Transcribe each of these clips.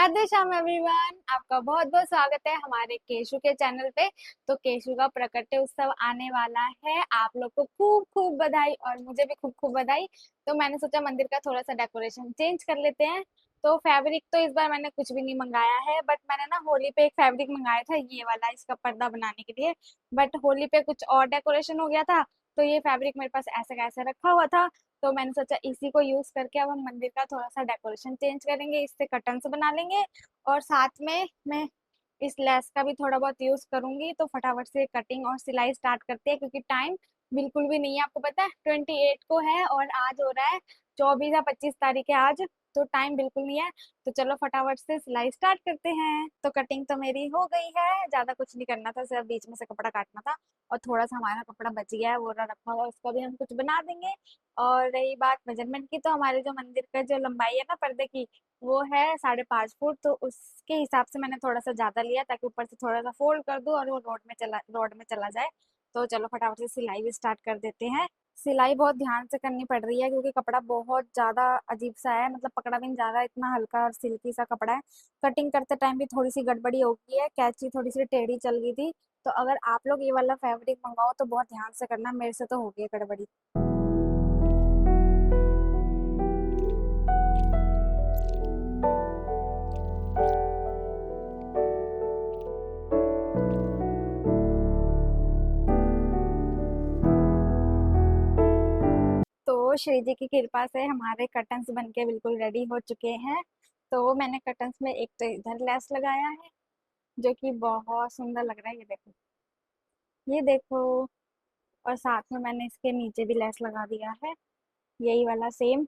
Radhe Shyam everyone, आपका बहुत बहुत स्वागत है हमारे केशु के चैनल पे। तो केशु का प्रकट्य उत्सव आने वाला है। आप लोग को खूब खूब बधाई और मुझे भी खूब खूब बधाई। तो मैंने सोचा मंदिर का थोड़ा सा डेकोरेशन चेंज कर लेते हैं। तो फैब्रिक तो इस बार मैंने कुछ भी नहीं मंगाया है, बट मैंने ना होली पे एक फैब्रिक मंगाया था, ये वाला, इसका पर्दा बनाने के लिए। बट होली पे कुछ और डेकोरेशन हो गया था, तो ये फैब्रिक मेरे पास ऐसे कैसे रखा हुआ था। तो मैंने सोचा इसी को यूज करके अब हम मंदिर का थोड़ा सा डेकोरेशन चेंज करेंगे, इससे कर्टन्स बना लेंगे। और साथ में मैं इस लेस का भी थोड़ा बहुत यूज करूंगी। तो फटाफट से कटिंग और सिलाई स्टार्ट करते हैं, क्योंकि टाइम बिल्कुल भी नहीं है। आपको पता है 28 को है और आज हो रहा है 24 या 25 तारीख है आज। तो टाइम बिल्कुल नहीं है। तो चलो फटाफट से सिलाई स्टार्ट करते हैं। तो कटिंग तो मेरी हो गई है, ज्यादा कुछ नहीं करना था, सिर्फ बीच में से कपड़ा काटना था। और थोड़ा सा हमारा कपड़ा बच गया है, वो रखा हुआ, उसको भी हम कुछ बना देंगे। और रही बात मेजरमेंट की, तो हमारे जो मंदिर का जो लंबाई है ना पर्दे की, वो है 5.5 फुट। तो उसके हिसाब से मैंने थोड़ा सा ज्यादा लिया, ताकि ऊपर से थोड़ा सा फोल्ड कर दूं और वो रोड में चला जाए। तो चलो फटाफट से सिलाई भी स्टार्ट कर देते हैं। सिलाई बहुत ध्यान से करनी पड़ रही है, क्योंकि कपड़ा बहुत ज्यादा अजीब सा है, मतलब पकड़ा भी नहीं जा रहा है, इतना हल्का और सिल्की सा कपड़ा है। कटिंग करते टाइम भी थोड़ी सी गड़बड़ी हो गई है, कैंची थोड़ी सी टेढ़ी चल गई थी। तो अगर आप लोग ये वाला फैब्रिक मंगाओ तो बहुत ध्यान से करना, मेरे से तो हो गई है गड़बड़ी। तो श्री जी की कृपा से हमारे कर्टन्स बनके बिल्कुल रेडी हो चुके हैं। तो मैंने कर्टन्स में एक तो इधर लेस लगाया है, जो कि बहुत सुंदर लग रहा है, ये देखो, ये देखो। और साथ में मैंने इसके नीचे भी लेस लगा दिया है, यही वाला सेम।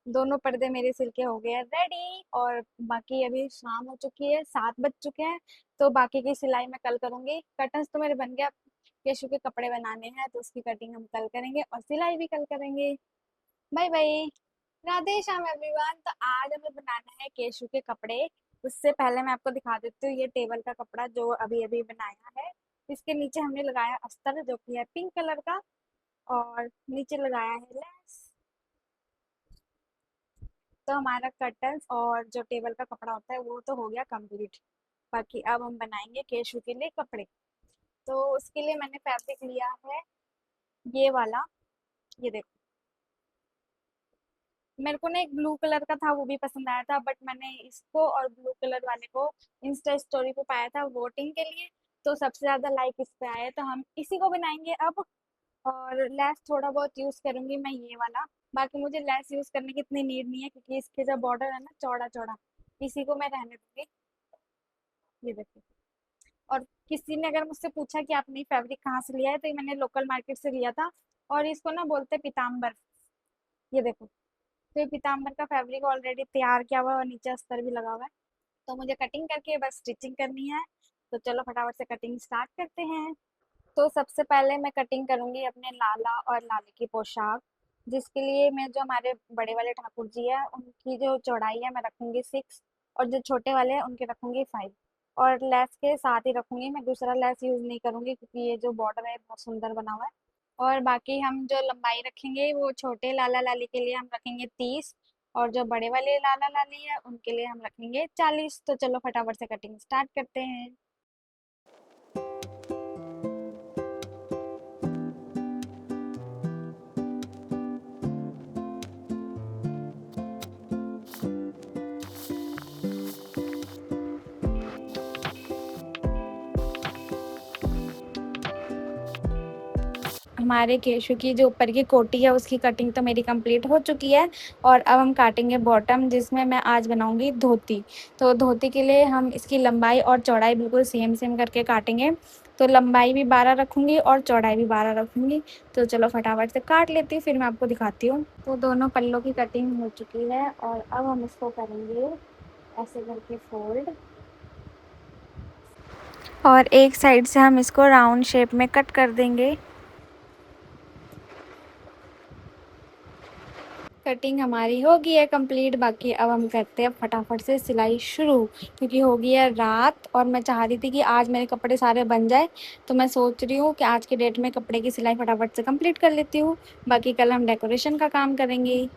दोनों पर्दे मेरे सिल के हो गए हैं रेडी। और बाकी अभी शाम हो चुकी है, 7 बज चुके हैं। तो बाकी की सिलाई मैं कल करूंगी। कर्टन्स तो मेरे बन गया, केशु के कपड़े बनाने हैं तो उसकी कटिंग हम कल करेंगे और सिलाई भी कल करेंगे। Bye bye. Radhe Shyam everyone. तो आज हमें बनाना है केशु के कपड़े। उससे पहले मैं आपको दिखा देती हूँ ये टेबल का कपड़ा जो अभी अभी बनाया है। इसके नीचे हमने लगाया अस्तर, जो कि है पिंक कलर का। और नीचे लगाया है लेस। तो हमारा कर्टन्स और जो टेबल का कपड़ा होता है वो तो हो गया कंप्लीट। बाकी अब हम बनाएंगे केशु के लिए कपड़े। तो उसके लिए मैंने फैब्रिक लिया है ये वाला, ये देखो। मेरे को ना एक ब्लू कलर का था, वो भी पसंद आया था, बट मैंने इसको और ब्लू कलर वाले को इंस्टा स्टोरी पे पाया था वोटिंग के लिए। तो सबसे ज्यादा लाइक इस पे आए, तो हम इसी को बनाएंगे अब। और लेस थोड़ा बहुत यूज करूंगी मैं ये वाला। बाकी मुझे लेस यूज करने की इतनी नीड नहीं है, क्योंकि इसके जो बॉर्डर है ना चौड़ा चौड़ा, इसी को मैं रहने दूंगी। ये देखिए। और किसी ने अगर मुझसे पूछा कि आपने फैब्रिक कहाँ से लिया है, तो ये मैंने लोकल मार्केट से लिया था। और इसको ना बोलते हैं पीताम्बर। ये देखो। तो ये पीताम्बर का फैब्रिक ऑलरेडी तैयार किया हुआ है और नीचे अस्तर भी लगा हुआ है। तो मुझे कटिंग करके बस स्टिचिंग करनी है। तो चलो फटाफट से कटिंग स्टार्ट करते हैं। तो सबसे पहले मैं कटिंग करूंगी अपने लाला और लाली की पोशाक, जिसके लिए मैं जो हमारे बड़े वाले ठाकुर जी है उनकी जो चौड़ाई है मैं रखूंगी 6। और जो छोटे वाले हैं उनके रखूंगी 5। और लेस के साथ ही रखूंगी, मैं दूसरा लेस यूज नहीं करूंगी, क्योंकि ये जो बॉर्डर है बहुत सुंदर बना हुआ है। और बाकी हम जो लंबाई रखेंगे वो छोटे लाला लाली के लिए हम रखेंगे 30। और जो बड़े वाले लाला लाली है उनके लिए हम रखेंगे 40। तो चलो फटाफट से कटिंग स्टार्ट करते हैं। हमारे केशु की जो ऊपर की कोटी है उसकी कटिंग तो मेरी कंप्लीट हो चुकी है। और अब हम काटेंगे बॉटम, जिसमें मैं आज बनाऊंगी धोती। तो धोती के लिए हम इसकी लंबाई और चौड़ाई बिल्कुल सेम सेम करके काटेंगे। तो लंबाई भी 12 रखूंगी और चौड़ाई भी 12 रखूंगी। तो चलो फटाफट से काट लेती हूँ, फिर मैं आपको दिखाती हूँ। तो दोनों पल्लों की कटिंग हो चुकी है और अब हम इसको करेंगे ऐसे करके फोल्ड। और एक साइड से हम इसको राउंड शेप में कट कर देंगे। कटिंग हमारी हो गई है कंप्लीट। बाकी अब हम करते हैं फटाफट से सिलाई शुरू, क्योंकि हो गई है रात और मैं चाह रही थी कि आज मेरे कपड़े सारे बन जाए। तो मैं सोच रही हूँ कि आज के डेट में कपड़े की सिलाई फटाफट से कंप्लीट कर लेती हूँ। बाकी कल हम डेकोरेशन का काम करेंगे।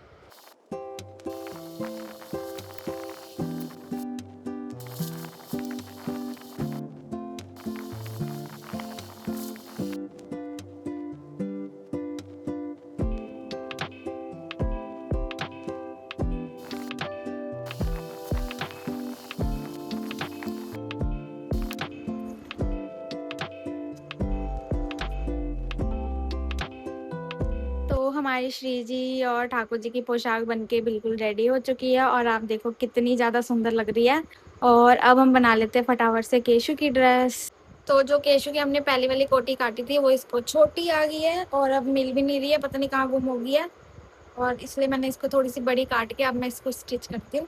हमारी श्री जी और ठाकुर जी की पोशाक बनके बिल्कुल रेडी हो चुकी है और आप देखो कितनी ज़्यादा सुंदर लग रही है। और अब हम बना लेते हैं फटाफट से केशु की ड्रेस। तो जो केशु की हमने पहली वाली कोटी काटी थी वो इसको छोटी आ गई है और अब मिल भी नहीं रही है, पता नहीं कहाँ गुम हो गई है। और इसलिए मैंने इसको थोड़ी सी बड़ी काट के अब मैं इसको स्टिच करती हूँ।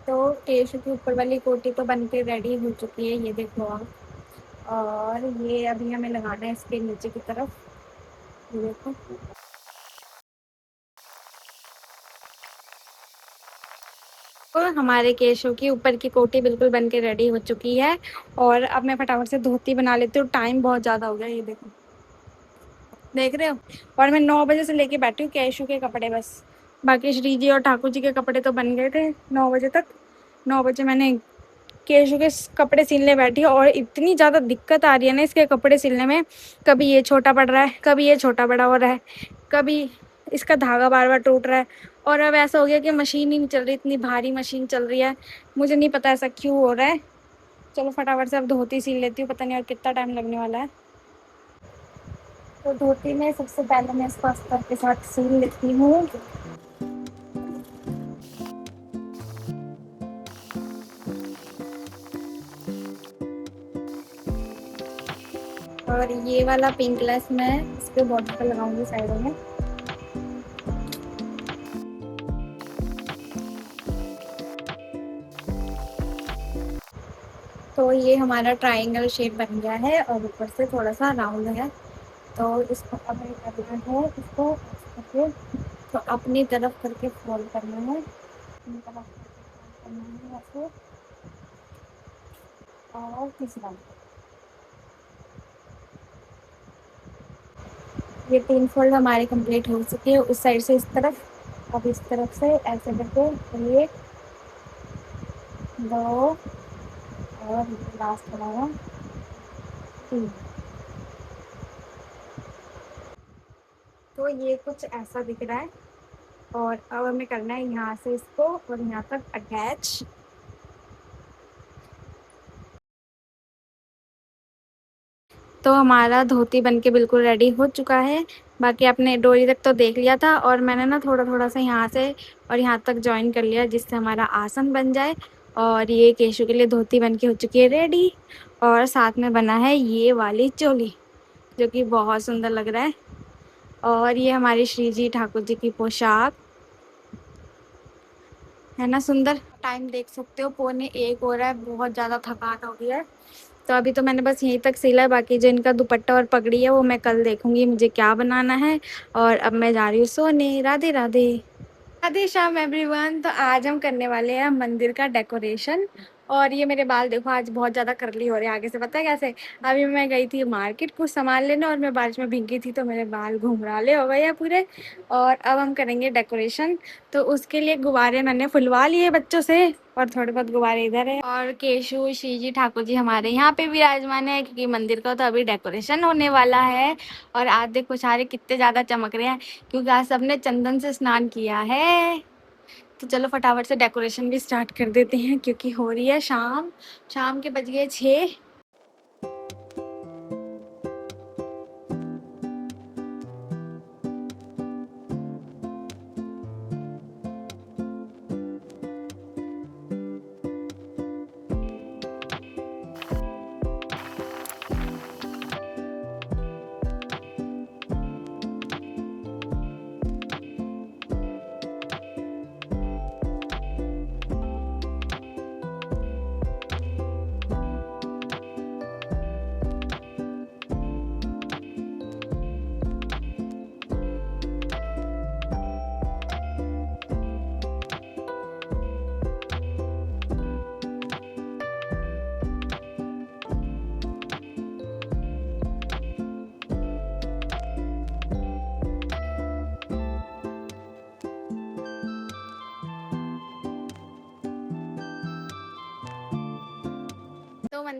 तो केशु की ऊपर वाली कोटी तो बन के रेडी हो चुकी है, ये देखो आप। और ये अभी हमें लगाना है इसके नीचे की तरफ, ये देखो। तो हमारे केशों की ऊपर की कोटी बिल्कुल बन के रेडी हो चुकी है और अब मैं फटाफट से धोती बना लेती हूँ। टाइम बहुत ज़्यादा हो गया, ये देखो, देख रहे हो। और मैं 9 बजे से लेके बैठी हूँ केशु के कपड़े बस। बाकी श्री जी और ठाकुर जी के कपड़े तो बन गए थे 9 बजे तक। 9 बजे मैंने केशु के कपड़े सिलने बैठी और इतनी ज़्यादा दिक्कत आ रही है ना इसके कपड़े सिलने में। कभी ये छोटा पड़ रहा है, कभी ये छोटा बड़ा हो रहा है, कभी इसका धागा बार बार टूट रहा है। और अब ऐसा हो गया कि मशीन ही नहीं चल रही, इतनी भारी मशीन चल रही है। मुझे नहीं पता ऐसा क्यों हो रहा है। चलो फटाफट से अब धोती सिल लेती हूँ, पता नहीं और कितना टाइम लगने वाला है। तो धोती में सबसे पहले मैं इसको अस्तर के साथ सिल लेती हूँ। और ये वाला पिंक लेस मैं इसके बॉर्डर पर लगाऊंगी साइडों में। तो ये हमारा ट्रायंगल शेप बन गया है और ऊपर से थोड़ा सा राउंड है। तो इसको अब करना है, इसको करके तो अपनी तरफ करके फोल्ड करना है, अपनी तरफ करना है ऐसे। और तीसरा ये 3 फोल्ड हमारे कंप्लीट हो चुके हैं उस साइड से इस तरफ। अब इस तरफ से ऐसे करके 1 2 और लास्ट बनाया 3। तो ये कुछ ऐसा दिख रहा है और अब हमें करना है यहाँ से इसको और यहाँ तक अटैच। तो हमारा धोती बनके बिल्कुल रेडी हो चुका है। बाकी आपने डोरी तक तो देख लिया था और मैंने ना थोड़ा थोड़ा सा यहाँ से और यहाँ तक जॉइन कर लिया जिससे हमारा आसन बन जाए। और ये केशु के लिए धोती बनके हो चुकी है रेडी। और साथ में बना है ये वाली चोली जो कि बहुत सुंदर लग रहा है। और ये हमारी श्री जी ठाकुर जी की पोशाक है ना सुंदर। टाइम देख सकते हो 12:45 हो रहा है, बहुत ज़्यादा थकान हो गई है। तो अभी तो मैंने बस यहीं तक सिला है, बाकी जो इनका दुपट्टा और पगड़ी है वो मैं कल देखूंगी मुझे क्या बनाना है। और अब मैं जा रही हूँ सोने। राधे राधे। राधे श्याम एवरीवन। तो आज हम करने वाले हैं मंदिर का डेकोरेशन। और ये मेरे बाल देखो आज बहुत ज़्यादा करली हो रहे हैं आगे से, पता है कैसे। अभी मैं गई थी मार्केट कुछ सामान लेने और मैं बारिश में भीगी थी तो मेरे बाल घुंघराले हो गए हैं पूरे। और अब हम करेंगे डेकोरेशन। तो उसके लिए गुब्बारे मैंने फुलवा लिए बच्चों से और थोड़े बहुत गुब्बारे इधर है। और केशु श्री जी ठाकुर जी हमारे यहाँ पे विराजमान है क्योंकि मंदिर का तो अभी डेकोरेशन होने वाला है। और आज देखो सारे कितने ज़्यादा चमक रहे हैं क्योंकि आज सबने चंदन से स्नान किया है। तो चलो फटाफट से डेकोरेशन भी स्टार्ट कर देते हैं क्योंकि हो रही है शाम। शाम के बज गए 6।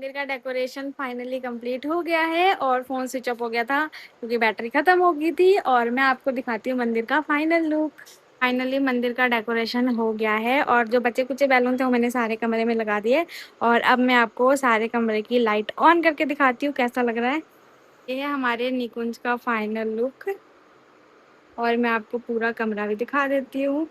मंदिर का डेकोरेशन फाइनली कंप्लीट हो गया है और फ़ोन स्विच ऑफ हो गया था क्योंकि बैटरी ख़त्म हो गई थी। और मैं आपको दिखाती हूँ मंदिर का फाइनल लुक। फाइनली मंदिर का डेकोरेशन हो गया है और जो बचे कुचे बैलून थे वो मैंने सारे कमरे में लगा दिए। और अब मैं आपको सारे कमरे की लाइट ऑन करके दिखाती हूँ कैसा लग रहा है। ये है हमारे निकुंज का फाइनल लुक और मैं आपको पूरा कमरा भी दिखा देती हूँ।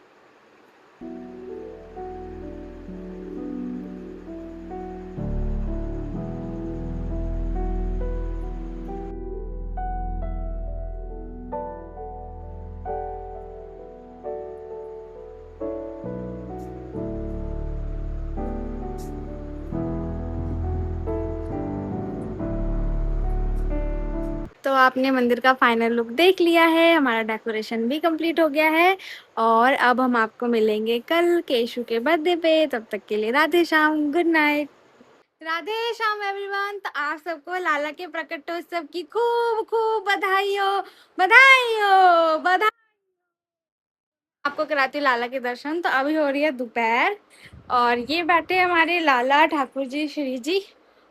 तो आपने मंदिर का फाइनल लुक देख लिया है, हमारा डेकोरेशन भी कंप्लीट हो गया है और अब हम आपको मिलेंगे कल केशु के बर्थडे पे। तब तक के लिए Radhe Shyam, good night. Radhe Shyam everyone. तो आप सबको लाला के प्रकटोत्सव की खूब खूब बधाई हो, बधाई हो, बधाई। आपको कराती हूँ लाला के दर्शन। तो अभी हो रही है दोपहर और ये बैठे हमारे लाला ठाकुर जी, श्री जी,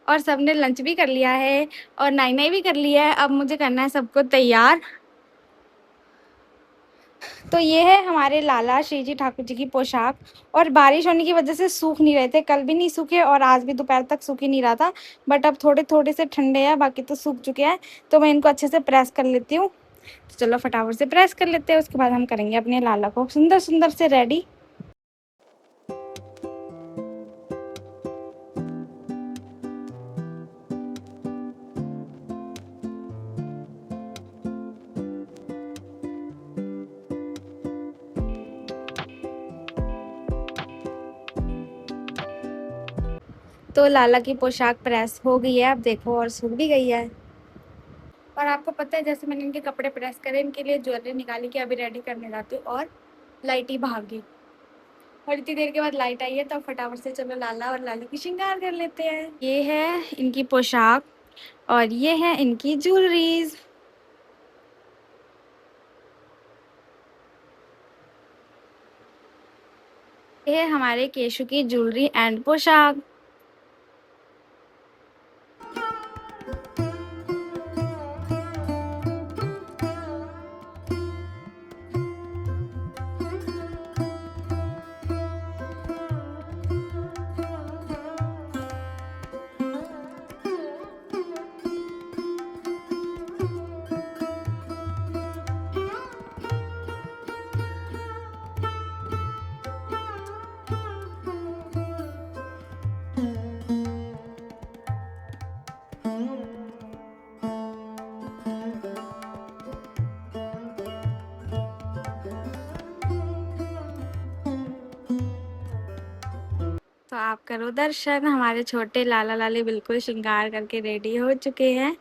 और सबने लंच भी कर लिया है और नाई नाई भी कर लिया है। अब मुझे करना है सबको तैयार। तो ये है हमारे लाला श्री जी ठाकुर जी की पोशाक और बारिश होने की वजह से सूख नहीं रहे थे, कल भी नहीं सूखे और आज भी दोपहर तक सूख ही नहीं रहा था। बट अब थोड़े थोड़े से ठंडे हैं, बाकी तो सूख चुके हैं। तो मैं इनको अच्छे से प्रेस कर लेती हूँ। तो चलो फटाफट से प्रेस कर लेते हैं, उसके बाद हम करेंगे अपने लाला को सुंदर सुंदर से रेडी। तो लाला की पोशाक प्रेस हो गई है, अब देखो, और सूख भी गई है। और आपको पता है जैसे मैंने इनके कपड़े प्रेस करे, इनके लिए ज्वेलरी निकाली कि अभी रेडी करने जाती हूँ और लाइट ही भाग गई। और इतनी देर के बाद लाइट आई है तो फटाफट से चलो लाला और लाली की श्रृंगार कर लेते हैं। ये है इनकी पोशाक और ये है इनकी ज्वेलरीज। ये है हमारे केशु की ज्वेलरी एंड पोशाक। तो आप करो दर्शन, हमारे छोटे लाला लाली बिल्कुल श्रृंगार करके रेडी हो चुके हैं।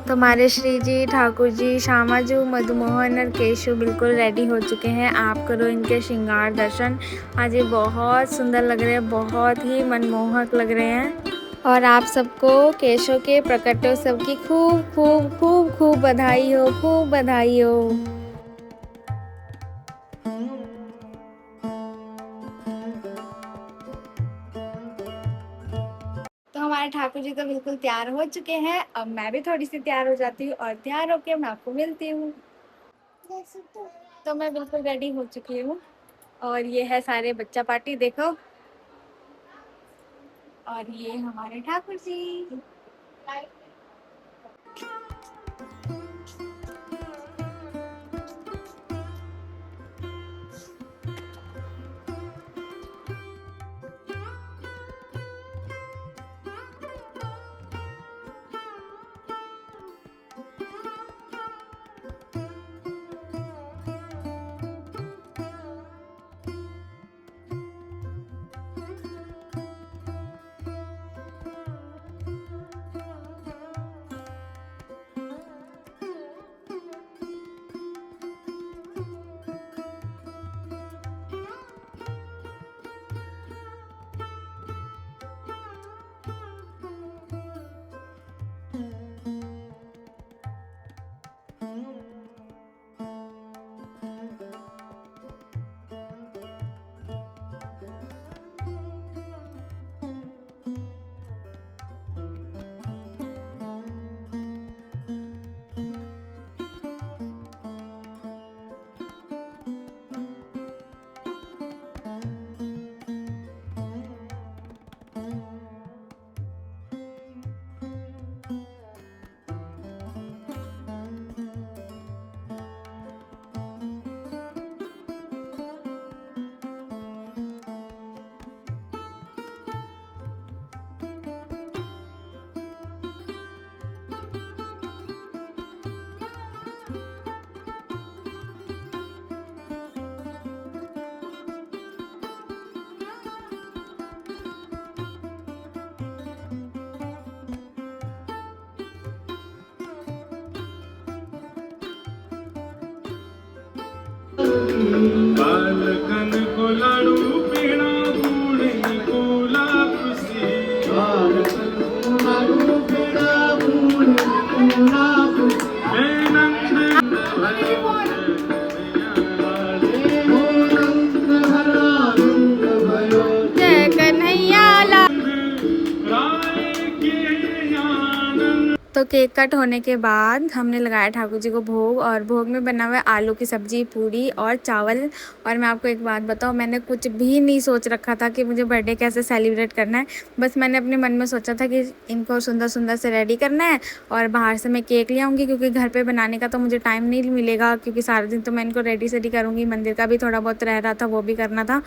तो हमारे श्री जी, ठाकुर जी, श्यामाजू, मधुमोहन और केशु बिल्कुल रेडी हो चुके हैं। आप करो इनके श्रृंगार दर्शन। आज ये बहुत सुंदर लग रहे हैं, बहुत ही मनमोहक लग रहे हैं। और आप सबको केशव के प्रकटोत्सव की खूब खूब खूब खूब बधाई हो, खूब बधाई हो। तो हमारे ठाकुर जी तो बिल्कुल तैयार हो चुके हैं। अब मैं भी थोड़ी सी तैयार हो जाती हूँ और तैयार होके मैं आपको मिलती हूँ। तो मैं बिल्कुल रेडी हो चुकी हूँ और ये है सारे बच्चा पार्टी, देखो। और ये हमारे ठाकुर जी। बालकन को लाडू पीना बूढ़ी को लापसी, बालकन को लाडू पीना बूढ़ी को लापसी, नंद जय कन्हैया लाल। राय के आनंद। तो केक कट होने के बाद हमने लगाया ठाकुर जी को भोग, और भोग में बना हुआ है आलू की सब्जी, पूरी और चावल। और मैं आपको एक बात बताऊं, मैंने कुछ भी नहीं सोच रखा था कि मुझे बर्थडे कैसे सेलिब्रेट करना है। बस मैंने अपने मन में सोचा था कि इनको सुंदर सुंदर से रेडी करना है और बाहर से मैं केक ले आऊँगी, क्योंकि घर पर बनाने का तो मुझे टाइम नहीं मिलेगा, क्योंकि सारा दिन तो मैं इनको रेडी सेडी करूँगी। मंदिर का भी थोड़ा बहुत रह रहा था, वो भी करना था।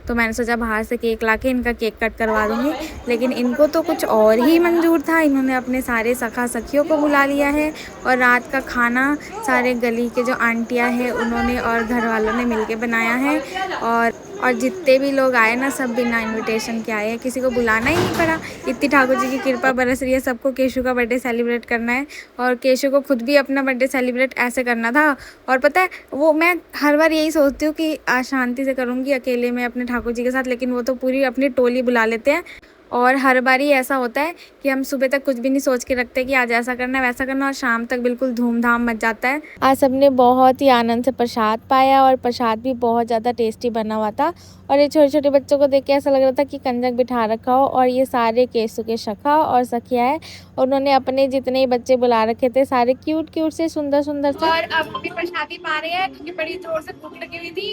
तो मैंने सोचा बाहर से केक ला के इनका केक कट करवा दूँगी। लेकिन इनको तो कुछ और ही मंजूर था। इन्होंने अपने सारे सखा सखियों को बुला लिया है और रात का खाना सारे गली के जो आंटियां हैं उन्होंने और घर वालों ने मिलके बनाया है। और जितने भी लोग आए ना, सब बिना इनविटेशन के आए हैं, किसी को बुलाना ही नहीं पड़ा। इतनी ठाकुर जी की कृपा बरस रही है, सबको केशु का बर्थडे सेलिब्रेट करना है। और केशु को खुद भी अपना बर्थडे सेलिब्रेट ऐसे करना था। और पता है, वो मैं हर बार यही सोचती हूँ कि आज शांति से करूँगी अकेले में अपने ठाकुर जी के साथ, लेकिन वो तो पूरी अपनी टोली बुला लेते हैं। और हर बार ही ऐसा होता है कि हम सुबह तक कुछ भी नहीं सोच के रखते कि आज ऐसा करना है वैसा करना, और शाम तक बिल्कुल धूमधाम मच जाता है। आज सबने बहुत ही आनंद से प्रसाद पाया, और प्रसाद भी बहुत ज़्यादा टेस्टी बना हुआ था। और ये छोटे छोटे बच्चों को देख के ऐसा लग रहा था कि कंजक बिठा रखा हो। और ये सारे केसु के सखा और सखिया है, उन्होंने अपने जितने ही बच्चे बुला रखे थे, सारे क्यूट क्यूट से, सुंदर सुंदर से। और अब भी प्रसादी पा रहे हैं क्योंकि बड़ी जोर से भूख लगी हुई थी।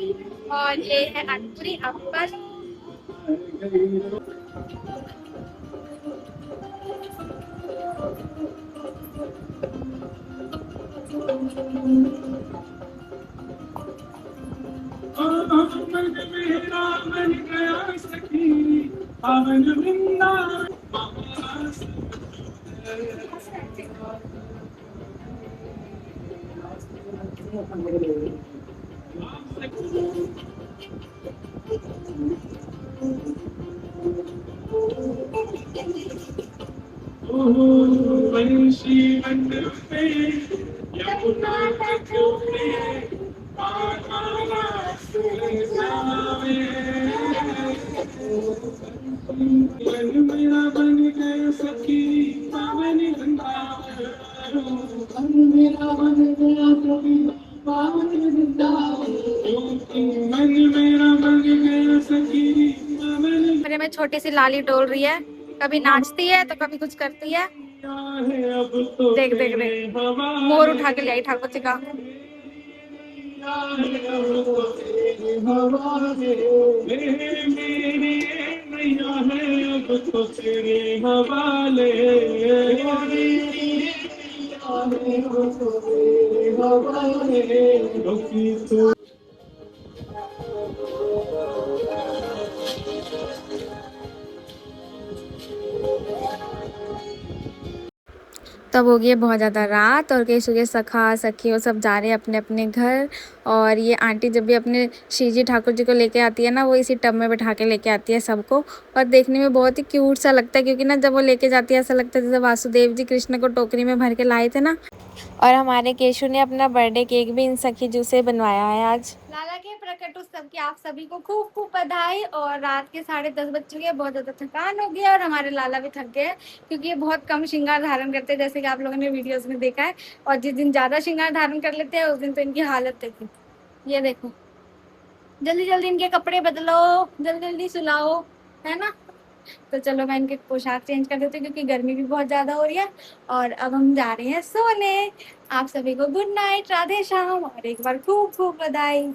और ये है पूरी अप्पल। मेरा बन गया सखी पावन वृंदावन। वंशी मंदिर पे यमुना तटों पे पाताला सुलझावे, मन मेरा बन गया सखी पावन वृंदावन, मन मेरा बन गया सखी पावन वृंदावन, मन मेरा बन गया सखी पावन। मेरे में छोटी सी लाली डोल रही है, कभी नाचती है तो कभी कुछ करती है। देख देख देख, मोर उठा के ले आई ठाकुर जी का। अब तो तेरे हवाले, मेरी मैया है अब तो तेरे हवाले, मेरी मैया है अब तो तेरे हवाले, क्योंकि तू तब हो गई है बहुत ज़्यादा रात और केशु के सखा सखी वो सब जा रहे हैं अपने अपने घर। और ये आंटी जब भी अपने श्रीजी ठाकुर जी को लेके आती है ना, वो इसी टब में बैठा के लेके आती है सबको। और देखने में बहुत ही क्यूट सा लगता है, क्योंकि ना जब वो लेके जाती है ऐसा लगता है जैसे वासुदेव जी कृष्ण को टोकरी में भर के लाए थे ना। और हमारे केशु ने अपना बर्थडे केक भी इन सखी जू से बनवाया है आज। लाला के प्रकट उत्सव की आप सभी को खूब खूब बधाई। और रात के 10:30 बज चुके हैं, बहुत ज़्यादा थकान हो गया और हमारे लाला भी थक गए, क्योंकि ये बहुत कम श्रृंगार धारण करते हैं, जैसे कि आप लोगों ने वीडियोस में देखा है। और जिस दिन ज़्यादा श्रृंगार धारण कर लेते हैं उस दिन तो इनकी हालत देखो, ये देखो। जल्दी जल्दी इनके कपड़े बदलो, जल्दी जल्दी सुलाओ, है ना। तो चलो मैं इनके पोशाक चेंज कर देती हूँ, क्योंकि गर्मी भी बहुत ज़्यादा हो रही है। और अब हम जा रहे हैं सोने। आप सभी को गुड नाइट, राधे श्याम और एक बार खूब खूब बधाई।